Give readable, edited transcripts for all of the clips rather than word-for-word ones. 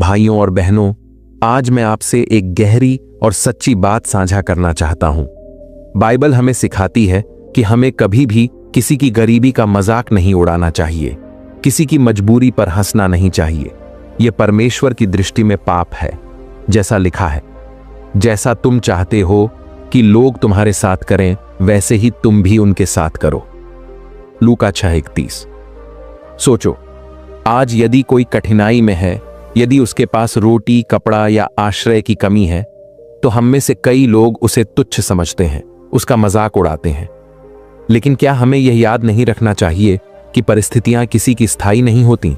भाइयों और बहनों, आज मैं आपसे एक गहरी और सच्ची बात साझा करना चाहता हूं। बाइबल हमें सिखाती है कि हमें कभी भी किसी की गरीबी का मजाक नहीं उड़ाना चाहिए, किसी की मजबूरी पर हंसना नहीं चाहिए। यह परमेश्वर की दृष्टि में पाप है। जैसा लिखा है, जैसा तुम चाहते हो कि लोग तुम्हारे साथ करें, वैसे ही तुम भी उनके साथ करो। लूका 6:31। सोचो, आज यदि कोई कठिनाई में है, यदि उसके पास रोटी, कपड़ा या आश्रय की कमी है, तो हम में से कई लोग उसे तुच्छ समझते हैं, उसका मजाक उड़ाते हैं। लेकिन क्या हमें यह याद नहीं रखना चाहिए कि परिस्थितियां किसी की स्थायी नहीं होती?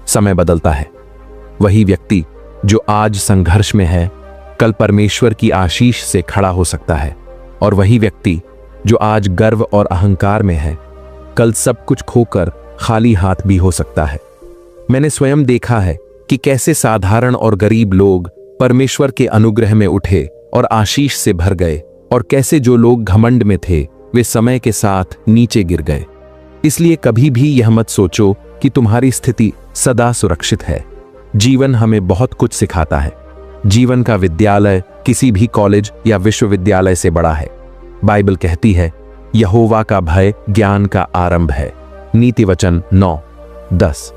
समय बदलता है। वही व्यक्ति जो आज संघर्ष में है, कल परमेश्वर की आशीष से खड़ा हो सकता है, और वही व्यक्ति जो आज गर्व और अहंकार में है, कल सब कुछ खोकर खाली हाथ भी हो सकता है। मैंने स्वयं देखा है कि कैसे साधारण और गरीब लोग परमेश्वर के अनुग्रह में उठे और आशीष से भर गए, और कैसे जो लोग घमंड में थे वे समय के साथ नीचे गिर गए। इसलिए कभी भी यह मत सोचो कि तुम्हारी स्थिति सदा सुरक्षित है। जीवन हमें बहुत कुछ सिखाता है। जीवन का विद्यालय किसी भी कॉलेज या विश्वविद्यालय से बड़ा है। बाइबल कहती है, यहोवा का भय ज्ञान का आरंभ है। नीति वचन 9:10।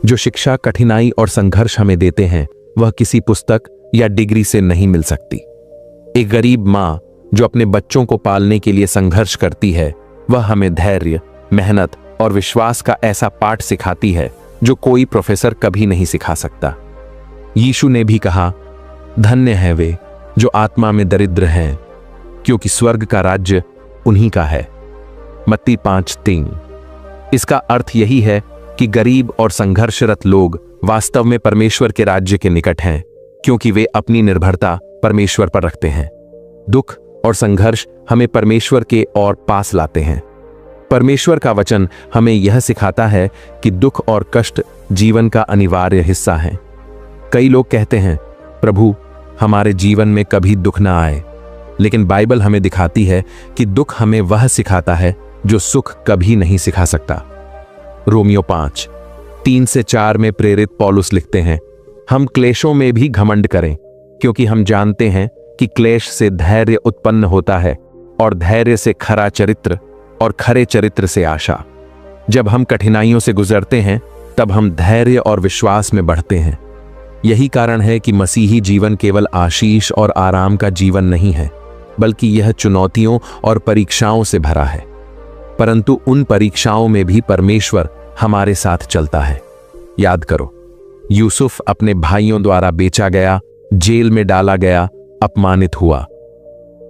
जो शिक्षा, कठिनाई और संघर्ष हमें देते हैं, वह किसी पुस्तक या डिग्री से नहीं मिल सकती। एक गरीब मां जो अपने बच्चों को पालने के लिए संघर्ष करती है, वह हमें धैर्य, मेहनत और विश्वास का ऐसा पाठ सिखाती है जो कोई प्रोफेसर कभी नहीं सिखा सकता। यीशु ने भी कहा, धन्य है वे जो आत्मा में दरिद्र हैं, क्योंकि स्वर्ग का राज्य उन्हीं का है। मत्ती 5:3। इसका अर्थ यही है कि गरीब और संघर्षरत लोग वास्तव में परमेश्वर के राज्य के निकट हैं, क्योंकि वे अपनी निर्भरता परमेश्वर पर रखते हैं। दुख और संघर्ष हमें परमेश्वर के और पास लाते हैं। परमेश्वर का वचन हमें यह सिखाता है कि दुख और कष्ट जीवन का अनिवार्य हिस्सा है। कई लोग कहते हैं, प्रभु हमारे जीवन में कभी दुख ना आए, लेकिन बाइबल हमें दिखाती है कि दुख हमें वह सिखाता है जो सुख कभी नहीं सिखा सकता। रोमियो 5:3-4 में प्रेरित पौलुस लिखते हैं, हम क्लेशों में भी घमंड करें, क्योंकि हम जानते हैं कि क्लेश से धैर्य उत्पन्न होता है, और धैर्य से खरा चरित्र, और खरे चरित्र से आशा। जब हम कठिनाइयों से गुजरते हैं, तब हम धैर्य और विश्वास में बढ़ते हैं। यही कारण है कि मसीही जीवन केवल आशीष और आराम का जीवन नहीं है, बल्कि यह चुनौतियों और परीक्षाओं से भरा है। परंतु उन परीक्षाओं में भी परमेश्वर हमारे साथ चलता है। याद करो, यूसुफ अपने भाइयों द्वारा बेचा गया, जेल में डाला गया, अपमानित हुआ,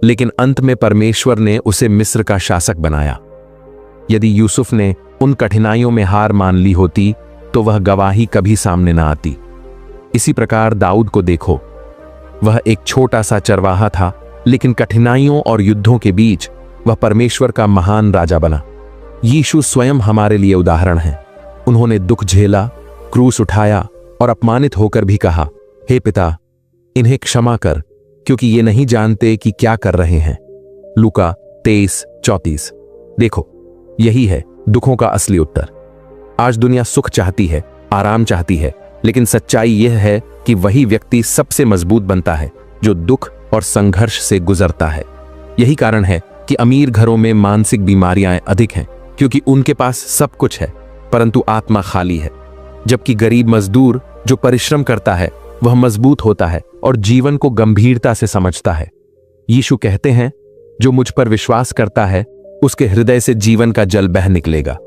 लेकिन अंत में परमेश्वर ने उसे मिस्र का शासक बनाया। यदि यूसुफ ने उन कठिनाइयों में हार मान ली होती, तो वह गवाही कभी सामने न आती। इसी प्रकार दाऊद को देखो, वह एक छोटा सा चरवाहा था, लेकिन कठिनाइयों और युद्धों के बीच वह परमेश्वर का महान राजा बना। यीशु स्वयं हमारे लिए उदाहरण है। उन्होंने दुख झेला, क्रूस उठाया और अपमानित होकर भी कहा, हे पिता, इन्हें क्षमा कर, क्योंकि ये नहीं जानते कि क्या कर रहे हैं। लूका 23:34। देखो, यही है दुखों का असली उत्तर। आज दुनिया सुख चाहती है, आराम चाहती है, लेकिन सच्चाई यह है कि वही व्यक्ति सबसे मजबूत बनता है जो दुख और संघर्ष से गुजरता है। यही कारण है कि अमीर घरों में मानसिक बीमारियां अधिक हैं, क्योंकि उनके पास सब कुछ है, परंतु आत्मा खाली है। जबकि गरीब मजदूर जो परिश्रम करता है, वह मजबूत होता है और जीवन को गंभीरता से समझता है। यीशु कहते हैं, जो मुझ पर विश्वास करता है, उसके हृदय से जीवन का जल बह निकलेगा।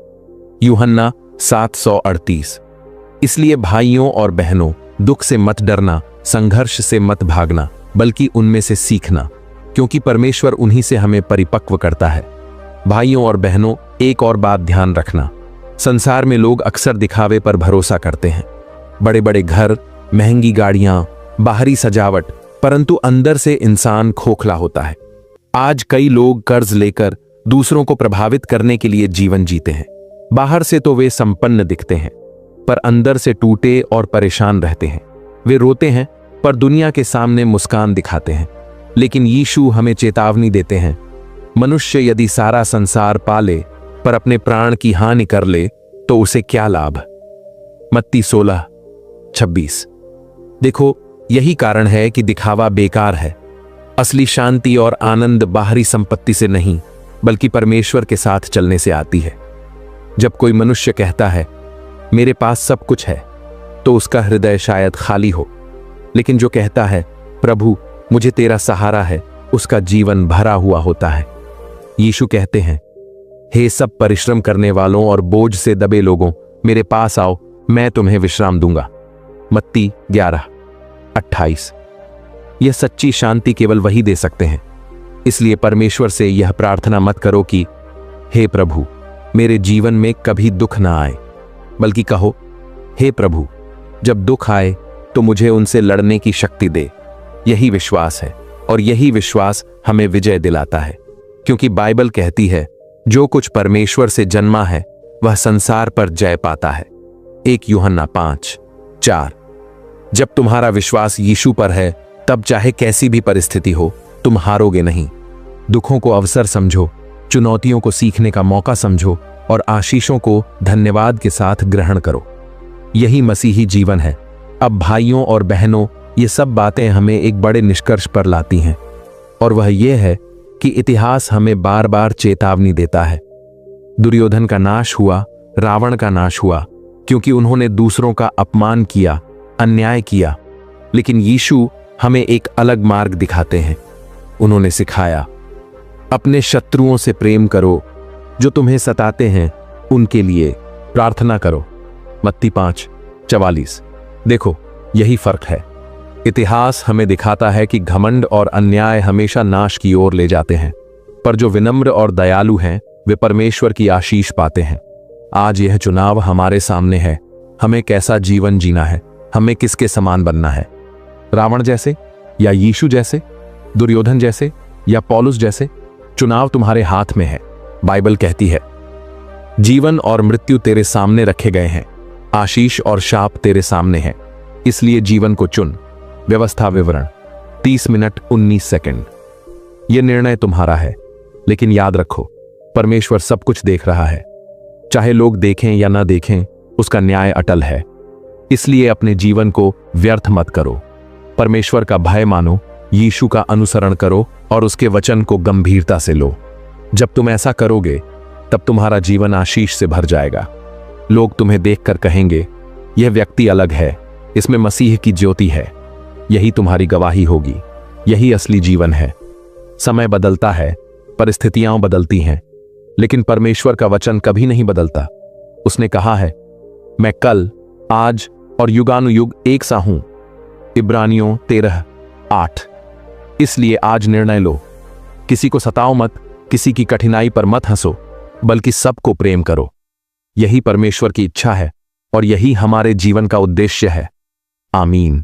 यूहन्ना 7:38। इसलिए भाइयों और बहनों, दुख से मत डरना, संघर्ष से मत भागना, बल्कि उनमें से सीखना, क्योंकि परमेश्वर उन्हीं से हमें परिपक्व करता है। भाइयों और बहनों, एक और बात ध्यान रखना, संसार में लोग अक्सर दिखावे पर भरोसा करते हैं। बड़े बड़े घर, महंगी गाड़ियां, बाहरी सजावट, परंतु अंदर से इंसान खोखला होता है। आज कई लोग कर्ज लेकर दूसरों को प्रभावित करने के लिए जीवन जीते हैं। बाहर से तो वे संपन्न दिखते हैं, पर अंदर से टूटे और परेशान रहते हैं। वे रोते हैं, पर दुनिया के सामने मुस्कान दिखाते हैं। लेकिन यीशु हमें चेतावनी देते हैं, मनुष्य यदि सारा संसार पाले पर अपने प्राण की हानि कर ले, तो उसे क्या लाभ। मत्ती 16:26। देखो, यही कारण है कि दिखावा बेकार है। असली शांति और आनंद बाहरी संपत्ति से नहीं, बल्कि परमेश्वर के साथ चलने से आती है। जब कोई मनुष्य कहता है मेरे पास सब कुछ है, तो उसका हृदय शायद खाली हो, लेकिन जो कहता है प्रभु मुझे तेरा सहारा है, उसका जीवन भरा हुआ होता है। यीशु कहते हैं, हे सब परिश्रम करने वालों और बोझ से दबे लोगों, मेरे पास आओ, मैं तुम्हें विश्राम दूंगा। मत्ती 11:28। यह सच्ची शांति केवल वही दे सकते हैं। इसलिए परमेश्वर से यह प्रार्थना मत करो कि हे प्रभु मेरे जीवन में कभी दुख ना आए, बल्कि कहो हे प्रभु जब दुख आए तो मुझे उनसे लड़ने की शक्ति दे। यही विश्वास है, और यही विश्वास हमें विजय दिलाता है, क्योंकि बाइबल कहती है जो कुछ परमेश्वर से जन्मा है वह संसार पर जय पाता है। 1 यूहन्ना 5:4। जब तुम्हारा विश्वास यीशु पर है, तब चाहे कैसी भी परिस्थिति हो, तुम हारोगे नहीं। दुखों को अवसर समझो, चुनौतियों को सीखने का मौका समझो और आशीषों को धन्यवाद के साथ ग्रहण करो। यही मसीही जीवन है। अब भाइयों और बहनों, ये सब बातें हमें एक बड़े निष्कर्ष पर लाती हैं, और वह यह है कि इतिहास हमें बार बार चेतावनी देता है। दुर्योधन का नाश हुआ, रावण का नाश हुआ, क्योंकि उन्होंने दूसरों का अपमान किया, अन्याय किया। लेकिन यीशु हमें एक अलग मार्ग दिखाते हैं। उन्होंने सिखाया, अपने शत्रुओं से प्रेम करो, जो तुम्हें सताते हैं उनके लिए प्रार्थना करो। मत्ती 5:44। देखो, यही फर्क है। इतिहास हमें दिखाता है कि घमंड और अन्याय हमेशा नाश की ओर ले जाते हैं, पर जो विनम्र और दयालु हैं वे परमेश्वर की आशीष पाते हैं। आज यह चुनाव हमारे सामने है, हमें कैसा जीवन जीना है, हमें किसके समान बनना है, रावण जैसे या यीशु जैसे, दुर्योधन जैसे या पौलुस जैसे। चुनाव तुम्हारे हाथ में है। बाइबल कहती है, जीवन और मृत्यु तेरे सामने रखे गए हैं, आशीष और शाप तेरे सामने हैं, इसलिए जीवन को चुन। व्यवस्था विवरण 30 मिनट 19 सेकंड। यह निर्णय तुम्हारा है, लेकिन याद रखो परमेश्वर सब कुछ देख रहा है। चाहे लोग देखें या ना देखें, उसका न्याय अटल है। इसलिए अपने जीवन को व्यर्थ मत करो। परमेश्वर का भय मानो, यीशु का अनुसरण करो और उसके वचन को गंभीरता से लो। जब तुम ऐसा करोगे, तब तुम्हारा जीवन आशीष से भर जाएगा। लोग तुम्हें देखकर कहेंगे, यह व्यक्ति अलग है, इसमें मसीह की ज्योति है। यही तुम्हारी गवाही होगी। यही असली जीवन है। समय बदलता है, परिस्थितियां बदलती हैं, लेकिन परमेश्वर का वचन कभी नहीं बदलता। उसने कहा है, मैं कल, आज और युगानुयुग एक सा हूं। इब्रानियों 13:8। इसलिए आज निर्णय लो, किसी को सताओ मत, किसी की कठिनाई पर मत हंसो, बल्कि सबको प्रेम करो। यही परमेश्वर की इच्छा है और यही हमारे जीवन का उद्देश्य है। आमीन।